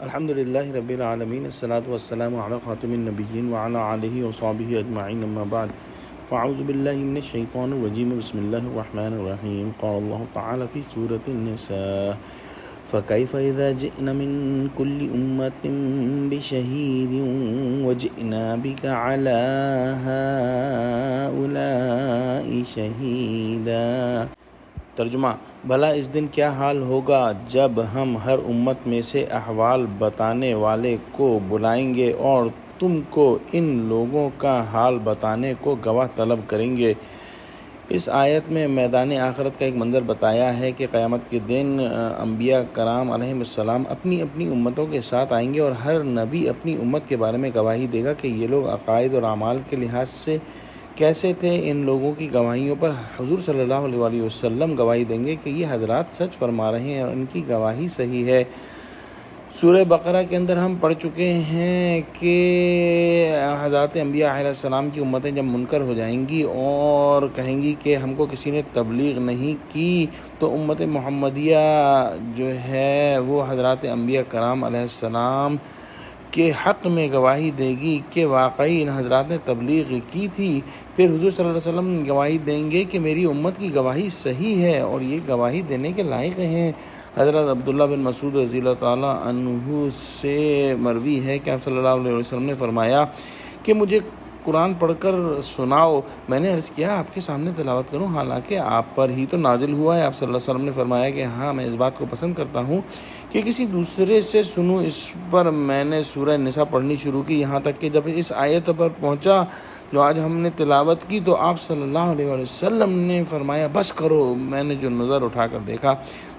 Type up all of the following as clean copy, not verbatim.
الحمد لله رب العالمين الصلاة والسلام على خاتم النبيين وعلى آله وصحبه أجمعين أما بعد فأعوذ بالله من الشيطان الرجيم بسم الله الرحمن الرحيم قال الله تعالى في سورة النساء فكيف إذا جئنا من كل أمة بشهيد وجئنا بك على هؤلاء شهيدا۔ ترجمہ: بھلا اس دن کیا حال ہوگا جب ہم ہر امت میں سے احوال بتانے والے کو بلائیں گے اور تم کو ان لوگوں کا حال بتانے کو گواہ طلب کریں گے۔ اس آیت میں میدان آخرت کا ایک منظر بتایا ہے کہ قیامت کے دن انبیاء کرام علیہ السلام اپنی اپنی امتوں کے ساتھ آئیں گے اور ہر نبی اپنی امت کے بارے میں گواہی دے گا کہ یہ لوگ عقائد اور اعمال کے لحاظ سے کیسے تھے۔ ان لوگوں کی گواہیوں پر حضور صلی اللہ علیہ وآلہ وسلم گواہی دیں گے کہ یہ حضرات سچ فرما رہے ہیں اور ان کی گواہی صحیح ہے۔ سورہ بقرہ کے اندر ہم پڑھ چکے ہیں کہ حضرات انبیاء علیہ السلام کی امتیں جب منکر ہو جائیں گی اور کہیں گی کہ ہم کو کسی نے تبلیغ نہیں کی، تو امت محمدیہ جو ہے وہ حضرات انبیاء کرام علیہ السلام کے حق میں گواہی دے گی کہ واقعی ان حضرات نے تبلیغ کی تھی۔ پھر حضور صلی اللہ علیہ وسلم گواہی دیں گے کہ میری امت کی گواہی صحیح ہے اور یہ گواہی دینے کے لائق ہیں۔ حضرت عبداللہ بن مسعود رضی اللہ تعالیٰ عنہ سے مروی ہے کہ آپ صلی اللہ علیہ وسلم نے فرمایا کہ مجھے قرآن پڑھ کر سناؤ۔ میں نے عرض کیا آپ کے سامنے تلاوت کروں، حالانکہ آپ پر ہی تو نازل ہوا ہے۔ آپ صلی اللہ علیہ وسلم نے فرمایا کہ ہاں، میں اس بات کو پسند کرتا ہوں کہ کسی دوسرے سے سنوں۔ اس پر میں نے سورہ نساء پڑھنی شروع کی، یہاں تک کہ جب اس آیت پر پہنچا جو آج ہم نے تلاوت کی تو آپ صلی اللہ علیہ وسلم نے فرمایا بس کرو۔ میں نے جو نظر اٹھا کر دیکھا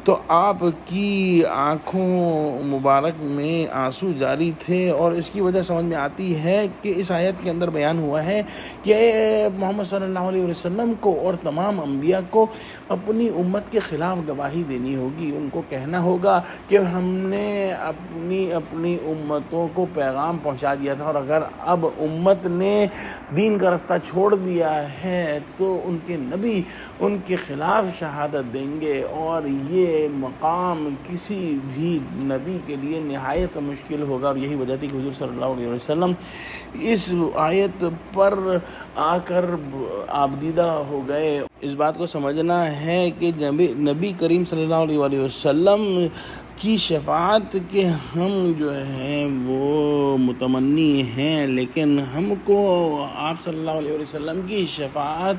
تو آپ کی آنکھوں مبارک میں آنسو جاری تھے، اور اس کی وجہ سمجھ میں آتی ہے کہ اس آیت کے اندر بیان ہوا ہے کہ محمد صلی اللہ علیہ وسلم کو اور تمام انبیاء کو اپنی امت کے خلاف گواہی دینی ہوگی۔ ان کو کہنا ہوگا کہ ہم نے اپنی امتوں کو پیغام پہنچا دیا تھا، اور اگر اب امت نے دین کا رستہ چھوڑ دیا ہے تو ان کے نبی ان کے خلاف شہادت دیں گے، اور یہ مقام کسی بھی نبی کے لیے نہایت مشکل ہوگا۔ اور یہی وجہ تھی کہ حضور صلی اللہ علیہ وسلم اس آیت پر آ کر آبدیدہ ہو گئے۔ اس بات کو سمجھنا ہے کہ نبی کریم صلی اللہ علیہ وآلہ وسلم کی شفاعت کے ہم جو ہیں وہ متمنی ہیں، لیکن ہم کو آپ صلی اللہ علیہ وسلم کی شفاعت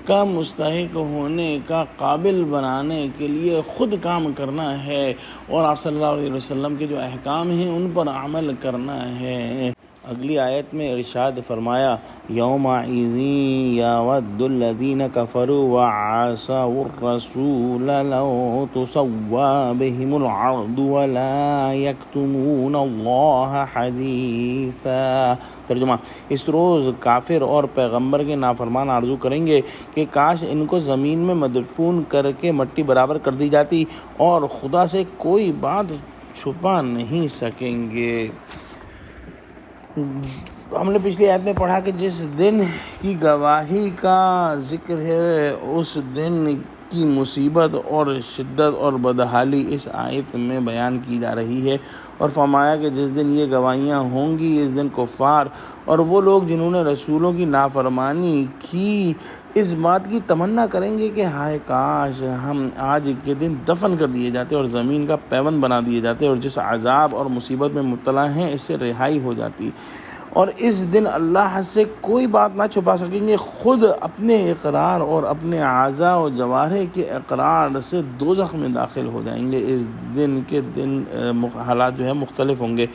کا مستحق ہونے کا قابل بنانے کے لیے خود کام کرنا ہے، اور آپ صلی اللہ علیہ وسلم کے جو احکام ہیں ان پر عمل کرنا ہے۔ اگلی آیت میں ارشاد فرمایا یومئذ یود الذین کفروا وعصوا الرسول لو تسوی بهم الارض ولا یکتمون اللہ حدیثا۔ ترجمہ: اس روز کافر اور پیغمبر کے نافرمان آرزو کریں گے کہ کاش ان کو زمین میں مدفون کر کے مٹی برابر کر دی جاتی، اور خدا سے کوئی بات چھپا نہیں سکیں گے۔ ہم نے پچھلی آیت میں پڑھا کہ جس دن کی گواہی کا ذکر ہے اس دن کی مصیبت اور شدت اور بدحالی اس آیت میں بیان کی جا رہی ہے، اور فرمایا کہ جس دن یہ گواہیاں ہوں گی اس دن کفار اور وہ لوگ جنہوں نے رسولوں کی نافرمانی کی اس بات کی تمنا کریں گے کہ ہائے کاش ہم آج کے دن دفن کر دیے جاتے اور زمین کا پیوند بنا دیے جاتے، اور جس عذاب اور مصیبت میں مبتلا ہیں اس سے رہائی ہو جاتی، اور اس دن اللہ سے کوئی بات نہ چھپا سکیں گے۔ خود اپنے اقرار اور اپنے اعضاء و جوارح کے اقرار سے دوزخ میں داخل ہو جائیں گے۔ اس دن کے حالات جو ہے مختلف ہوں گے۔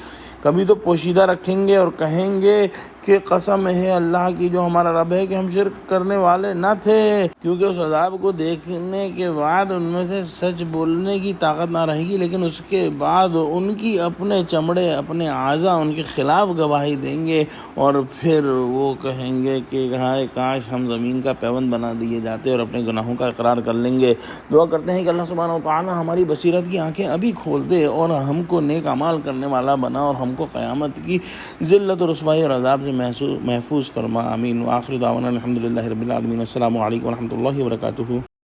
کبھی تو پوشیدہ رکھیں گے اور کہیں گے کہ قسم ہے اللہ کی جو ہمارا رب ہے کہ ہم شرک کرنے والے نہ تھے، کیونکہ اس عذاب کو دیکھنے کے بعد ان میں سے سچ بولنے کی طاقت نہ رہے گی، لیکن اس کے بعد ان کی اپنے چمڑے اپنے اعضاء ان کے خلاف گواہی دیں گے، اور پھر وہ کہیں گے کہ ہائے کاش ہم زمین کا پیوند بنا دیے جاتے اور اپنے گناہوں کا اقرار کر لیں گے۔ دعا کرتے ہیں کہ اللہ سبحانہ و تعالی ہماری بصیرت کی آنکھیں ابھی کھول دے اور ہم کو نیک اعمال کرنے والا بنا، اور ہم کو قیامت کی ذلت و رسوائی اور عذاب سے محفوظ فرما۔ آمین۔ وآخر دعوانا الحمد للہ رب العالمین۔ السلام علیکم ورحمۃ اللہ وبرکاتہ۔